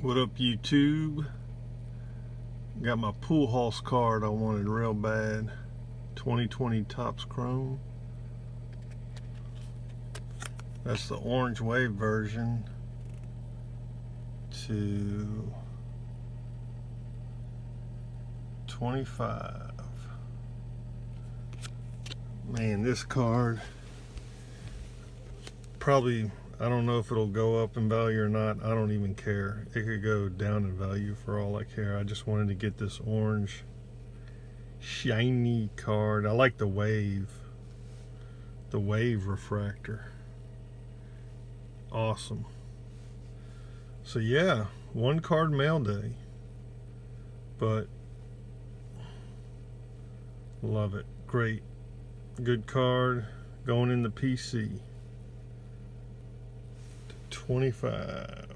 What up, YouTube? Got my pool house card I wanted real bad. 2020 Topps Chrome. That's the orange wave version to 25. Man, this card probably, I don't know if it'll go up in value or not. I don't even care. It could go down in value for all I care. I just wanted to get this orange shiny card. I like the wave refractor. Awesome. So yeah, one card mail day, but love it. Great, good card going in the PC. 25.